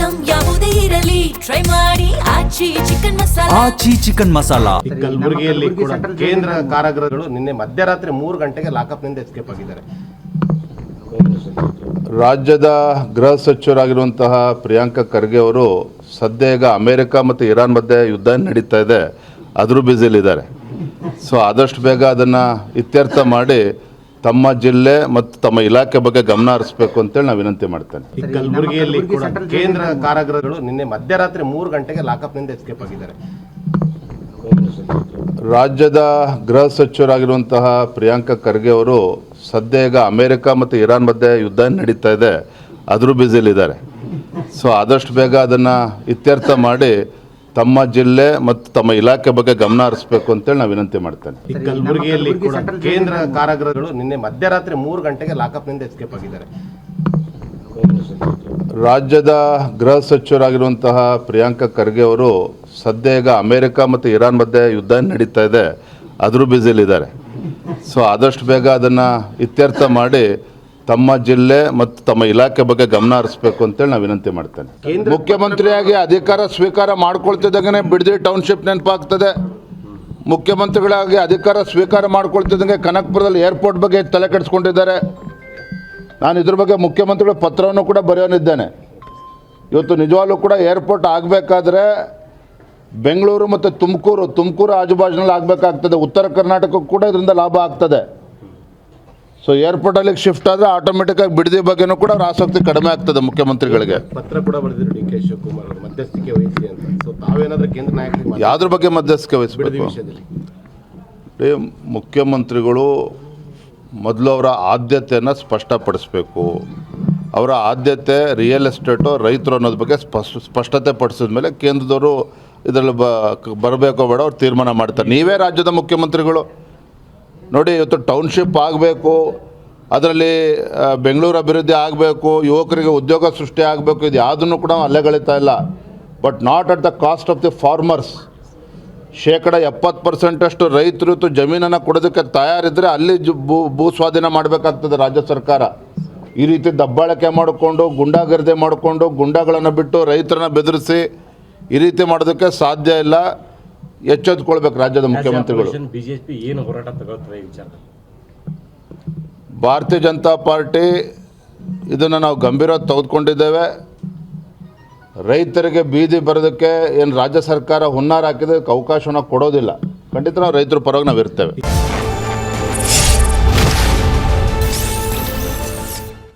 Item ಯಾವುದೇ ಇರಲಿ try ಮಾಡಿ ಆಚಿ ಚಿಕನ್ ಮಸಾಲಾ. ಆಚಿ ಚಿಕನ್ ಮಸಾಲಾ. ಕಲಬುರಗಿಯಲ್ಲಿ ಕೂಡ ಕೇಂದ್ರ ಕಾರಾಗೃಹಗಳು ನಿನ್ನೆ ಮಧ್ಯರಾತ್ರಿ 3 ಗಂಟೆಗೆ ಲಾಕಪ್ನಿಂದ ಎಸ್ಕೇಪ್ ಆಗಿದ್ದಾರೆ. ರಾಜ್ಯದ ಗೃಹ ಸಚಿವರಾಗಿರುವಂತಹ ಪ್ರಿಯಾಂಕ ಖರ್ಗೆ ಅವರು ಸದ್ಯ ಈಗ ಅಮೆರಿಕ ಮತ್ತು ಇರಾನ್ ಮಧ್ಯೆ ಯುದ್ಧ ನಡೀತಾ ಇದೆ, ಅದ್ರ ಬ್ಯುಸಿಲಿದ್ದಾರೆ. ಸೊ ಆದಷ್ಟು ಬೇಗ ಅದನ್ನು ಇತ್ಯರ್ಥ ಮಾಡಿ ತಮ್ಮ ಜಿಲ್ಲೆ ಮತ್ತು ತಮ್ಮ ಇಲಾಖೆ ಬಗ್ಗೆ ಗಮನ ಹರಿಸಬೇಕು ಅಂತೇಳಿ ನಾವು ವಿನಂತಿ ಮಾಡ್ತೇನೆ. ಕಲಬುರಗಿಯಲ್ಲಿ ಕೂಡ ಕೇಂದ್ರ ಕಾರಾಗೃಹಗಳು ನಿನ್ನೆ ಮಧ್ಯರಾತ್ರಿ 3 ಗಂಟೆಗೆ ಲಾಕಪ್ನಿಂದ ಎಸ್ಕೇಪ್ ಆಗಿದ್ದಾರೆ. ರಾಜ್ಯದ ಗೃಹ ಸಚಿವರಾಗಿರುವಂತಹ ಪ್ರಿಯಾಂಕ ಖರ್ಗೆ ಅವರು ಸದ್ಯ ಈಗ ಅಮೆರಿಕ ಮತ್ತು ಇರಾನ್ ಮಧ್ಯೆ ಯುದ್ಧ ನಡೀತಾ ಇದೆ, ಅದ್ರ ಬ್ಯುಸಿಲಿದ್ದಾರೆ. ಸೊ ಆದಷ್ಟು ಬೇಗ ಅದನ್ನು ಇತ್ಯರ್ಥ ಮಾಡಿ ತಮ್ಮ ಜಿಲ್ಲೆ ಮತ್ತು ತಮ್ಮ ಇಲಾಖೆ ಬಗ್ಗೆ ಗಮನ ಹರಿಸಬೇಕು ಅಂತೇಳಿ ನಾವು ವಿನಂತಿ ಮಾಡ್ತೇನೆ. ಕಲಬುರಗಿಯಲ್ಲಿ ಕೂಡ ಕೇಂದ್ರ ಕಾರಾಗೃಹಗಳು ನಿನ್ನೆ ಮಧ್ಯರಾತ್ರಿ 3 ಗಂಟೆಗೆ ಲಾಕಪ್ನಿಂದ ಎಸ್ಕೇಪ್ ಆಗಿದ್ದಾರೆ. ರಾಜ್ಯದ ಗೃಹ ಸಚಿವರಾಗಿರುವಂತಹ ಪ್ರಿಯಾಂಕ ಖರ್ಗೆ ಅವರು ಸದ್ಯ ಈಗ ಅಮೆರಿಕ ಮತ್ತು ಇರಾನ್ ಮಧ್ಯೆ ಯುದ್ಧ ನಡೀತಾ ಇದೆ, ಅದ್ರ ಬ್ಯುಸಿಲಿದ್ದಾರೆ. ಸೊ ಆದಷ್ಟು ಬೇಗ ಅದನ್ನು ಇತ್ಯರ್ಥ ಮಾಡಿ ತಮ್ಮ ಜಿಲ್ಲೆ ಮತ್ತು ತಮ್ಮ ಇಲಾಖೆ ಬಗ್ಗೆ ಗಮನ ಹರಿಸಬೇಕು ಅಂತೇಳಿ ನಾವು ವಿನಂತಿ ಮಾಡ್ತೇನೆ. ಮುಖ್ಯಮಂತ್ರಿಯಾಗಿ ಅಧಿಕಾರ ಸ್ವೀಕಾರ ಮಾಡ್ಕೊಳ್ತಿದ್ದಂಗೆ ಬಿಡದಿ ಟೌನ್ಶಿಪ್ ನೆನಪಾಗ್ತದೆ. ಮುಖ್ಯಮಂತ್ರಿಗಳಾಗಿ ಅಧಿಕಾರ ಸ್ವೀಕಾರ ಮಾಡ್ಕೊಳ್ತಿದ್ದಂಗೆ ಕನಕಪುರದಲ್ಲಿ ಏರ್ಪೋರ್ಟ್ ಬಗ್ಗೆ ತಲೆ ಕೆಡಿಸ್ಕೊಂಡಿದ್ದಾರೆ. ನಾನು ಇದ್ರ ಬಗ್ಗೆ ಮುಖ್ಯಮಂತ್ರಿಗಳ ಪತ್ರವನ್ನು ಕೂಡ ಬರೆಯೋನಿದ್ದೇನೆ. ಇವತ್ತು ನಿಜವಾಗ್ಲೂ ಕೂಡ ಏರ್ಪೋರ್ಟ್ ಆಗಬೇಕಾದ್ರೆ ಬೆಂಗಳೂರು ಮತ್ತು ತುಮಕೂರು ಆಜುಬಾಜಿನಲ್ಲಿ ಆಗಬೇಕಾಗ್ತದೆ. ಉತ್ತರ ಕರ್ನಾಟಕಕ್ಕೂ ಕೂಡ ಇದರಿಂದ ಲಾಭ ಆಗ್ತದೆ. ಸೊ ಏರ್ಪೋರ್ಟಲ್ಲಿ ಶಿಫ್ಟ್ ಆದರೆ ಆಟೋಮೆಟಿಕ್ಕಾಗಿ ಬಿಡದಿ ಬಗ್ಗೆನೂ ಕೂಡ ಆಸಕ್ತಿ ಕಡಿಮೆ ಆಗ್ತದೆ ಮುಖ್ಯಮಂತ್ರಿಗಳಿಗೆ. ಪತ್ರ ಕೂಡ ಬರೆದಿದ್ರು ಡಿ ಕೆ ಶಿವಕುಮಾರ್ ಅವರು ಮಧ್ಯಸ್ಥಿಕೆ ವಹಿಸಿ ಅಂತ. ಸೊ ತಾವೇನಾದ್ರೂ ಕೇಂದ್ರ ನಾಯಕರಿಗೆ ಯಾವುದ್ರ ಬಗ್ಗೆ ಮಧ್ಯಸ್ಥಿಕೆ ವಹಿಸಬೇಕು? ಮುಖ್ಯಮಂತ್ರಿಗಳು ಮೊದಲು ಅವರ ಆದ್ಯತೆಯನ್ನು ಸ್ಪಷ್ಟಪಡಿಸಬೇಕು. ಅವರ ಆದ್ಯತೆ ರಿಯಲ್ ಎಸ್ಟೇಟು, ರೈತರು ಅನ್ನೋದ್ರ ಬಗ್ಗೆ ಸ್ಪಷ್ಟತೆ ಪಡಿಸಿದ ಮೇಲೆ ಕೇಂದ್ರದವರು ಇದರಲ್ಲಿ ಬರಬೇಕೋ ಬೇಡ ಅವ್ರು ತೀರ್ಮಾನ ಮಾಡ್ತಾರೆ. ನೀವೇ ರಾಜ್ಯದ ಮುಖ್ಯಮಂತ್ರಿಗಳು ನೋಡಿ. ಇವತ್ತು ಟೌನ್ಶಿಪ್ ಆಗಬೇಕು, ಅದರಲ್ಲಿ ಬೆಂಗಳೂರು ಅಭಿವೃದ್ಧಿ ಆಗಬೇಕು, ಯುವಕರಿಗೆ ಉದ್ಯೋಗ ಸೃಷ್ಟಿ ಆಗಬೇಕು, ಇದು ಯಾವುದನ್ನು ಕೂಡ ಅಲ್ಲೆಗಳಿತಾ ಇಲ್ಲ. But not at the cost of the farmers. 70% ರೈತರು ಜಮೀನನ್ನು ಕೊಡೋದಕ್ಕೆ ತಯಾರಿದ್ದರೆ ಅಲ್ಲಿ ಭೂ ಸ್ವಾಧೀನ ಮಾಡಬೇಕಾಗ್ತದೆ ರಾಜ್ಯ ಸರ್ಕಾರ. ಈ ರೀತಿ ದಬ್ಬಾಳಿಕೆ ಮಾಡಿಕೊಂಡು, ಗುಂಡಾಗರ್ದೆ ಮಾಡಿಕೊಂಡು, ಗುಂಡಾಗಳನ್ನು ಬಿಟ್ಟು ರೈತರನ್ನ ಬೆದರಿಸಿ ಈ ರೀತಿ ಮಾಡೋದಕ್ಕೆ ಸಾಧ್ಯ ಇಲ್ಲ. ಎಚ್ಚೆತ್ತುಕೊಳ್ಬೇಕು ರಾಜ್ಯದ ಮುಖ್ಯಮಂತ್ರಿಗಳು. ಬಿಜೆಪಿ ಏನು ಹೋರಾಟ ತಗೊಳ್ತದೆ ವಿಚಾರ? ಭಾರತೀಯ ಜನತಾ ಪಾರ್ಟಿ ಇದನ್ನು ನಾವು ಗಂಭೀರವಾಗಿ ತೆಗೆದುಕೊಂಡಿದ್ದೇವೆ. ರೈತರಿಗೆ ಬೀದಿ ಬರೋದಕ್ಕೆ ಏನು ರಾಜ್ಯ ಸರ್ಕಾರ ಹುನ್ನಾರ ಹಾಕಿದೆ, ಅವಕಾಶವನ್ನು ಕೊಡೋದಿಲ್ಲ. ಖಂಡಿತ ನಾವು ರೈತರ ಪರವಾಗಿ ನಾವು ಇರ್ತೇವೆ.